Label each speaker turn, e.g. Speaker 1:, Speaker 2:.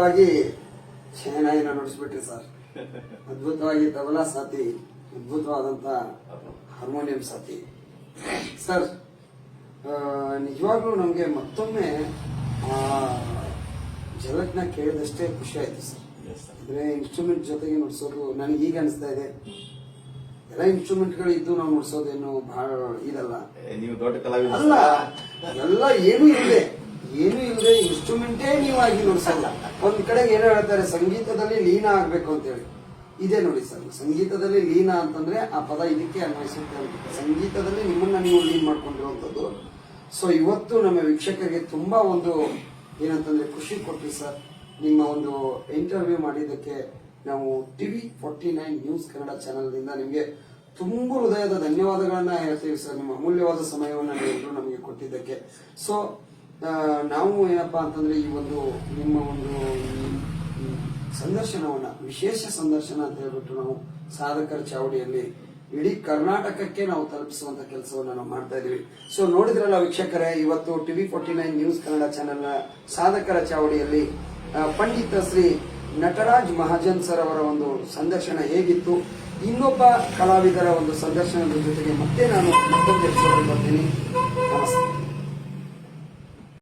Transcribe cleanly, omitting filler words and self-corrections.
Speaker 1: ಅದ್ಭುತವಾಗಿ ಶಹನಾಯಿನ ನುಡಿಸ್ಬಿಟ್ರಿ ಸರ್. ಅದ್ಭುತವಾಗಿ ತಬಲಾ ಸಾಥಿ, ಅದ್ಭುತವಾದಂತ ಹಾರ್ಮೋನಿಯಂ ಸಾಥಿ ಸರ್. ನಿಜವಾಗ್ಲೂ ನಮ್ಗೆ ಮತ್ತೊಮ್ಮೆ ಜಲಕ್ನ ಕೇಳಿದಷ್ಟೇ ಖುಷಿ ಆಯ್ತು ಸರ್. ಅಂದ್ರೆ ಇನ್ಸ್ಟ್ರೂಮೆಂಟ್ ಜೊತೆಗೆ ನುಡಿಸೋದು ನನಗೆ ಈಗ ಅನಿಸ್ತಾ ಇದೆ, ಎಲ್ಲ ಇನ್ಸ್ಟ್ರೂಮೆಂಟ್ಗಳು ಇದ್ದು ನಾವು ನುಡಿಸೋದೇನು ಬಹಳ ಇದಲ್ಲ.
Speaker 2: ನೀವು ದೊಡ್ಡ ಕಲಾವಿದ
Speaker 1: ಅಲ್ಲ, ಎಲ್ಲ ಏನೂ ಇಲ್ಲದೆ ಇನ್ಸ್ಟ್ರೂಮೆಂಟೇ ನೀವಾಗಿ ನುಡಿಸಲ್ಲ. ಒಂದ್ ಕಡೆ ಏನೋ ಹೇಳ್ತಾರೆ, ಸಂಗೀತದಲ್ಲಿ ಲೀನ ಆಗ್ಬೇಕು ಅಂತೇಳಿ. ಇದೇ ನೋಡಿ ಸರ್, ಸಂಗೀತದಲ್ಲಿ ಲೀನ ಅಂತಂದ್ರೆ ಆ ಪದ ಇದಕ್ಕೆ ಅನ್ವಯಿಸುತ್ತೆ ಅಂತ. ಸಂಗೀತದಲ್ಲಿ ನಿಮ್ಮನ್ನ ನೀವು ಲೀನ್ ಮಾಡ್ಕೊಂಡಿರುವಂತದ್ದು. ಸೊ ಇವತ್ತು ನಮ್ಮ ವೀಕ್ಷಕರಿಗೆ ತುಂಬಾ ಒಂದು ಏನಂತಂದ್ರೆ ಖುಷಿ ಕೊಟ್ರಿ ಸರ್. ನಿಮ್ಮ ಒಂದು ಇಂಟರ್ವ್ಯೂ ಮಾಡಿದ್ದಕ್ಕೆ ನಾವು ಟಿವಿ 49 ನ್ಯೂಸ್ ಕನ್ನಡ ಚಾನೆಲ್ ದಿಂದ ನಿಮ್ಗೆ ತುಂಬಾ ಹೃದಯದ ಧನ್ಯವಾದಗಳನ್ನ ಹೇಳ್ತೀವಿ ಸರ್. ನಿಮ್ಮ ಅಮೂಲ್ಯವಾದ ಸಮಯವನ್ನ ನೀವೆಲ್ಲರೂ ನಮಗೆ ಕೊಟ್ಟಿದ್ದಕ್ಕೆ. ಸೊ ನಾವು ಏನಪ್ಪಾ ಅಂತಂದ್ರೆ ಈ ಒಂದು ನಿಮ್ಮ ಒಂದು ಸಂದರ್ಶನವನ್ನ, ವಿಶೇಷ ಸಂದರ್ಶನ ಅಂತ ಹೇಳ್ಬಿಟ್ಟು ನಾವು ಸಾಧಕರ ಚಾವಡಿಯಲ್ಲಿ ಇಡೀ ಕರ್ನಾಟಕಕ್ಕೆ ನಾವು ತಲುಪಿಸುವಂತ ಕೆಲಸವನ್ನ ನಾವು ಮಾಡ್ತಾ ಇದೀವಿ. ಸೊ ನೋಡಿದ್ರಲ್ಲ ವೀಕ್ಷಕರೇ, ಇವತ್ತು ಟಿವಿ 49 ನ್ಯೂಸ್ ಕನ್ನಡ ಚಾನೆಲ್ ನ ಸಾಧಕರ ಚಾವಡಿಯಲ್ಲಿ ಪಂಡಿತ ಶ್ರೀ ನಟರಾಜ್ ಮಹಾಜನ್ ಸರ್ ಅವರ ಒಂದು ಸಂದರ್ಶನ ಹೇಗಿತ್ತು, ಇನ್ನೊಬ್ಬ ಕಲಾವಿದರ ಒಂದು ಸಂದರ್ಶನದ ಜೊತೆಗೆ ಮತ್ತೆ ನಾನು ಮತ್ತೊಂದು ಎಪಿಸೋಡ್ ಬರ್ತೀನಿ. ನಮಸ್ತೆ.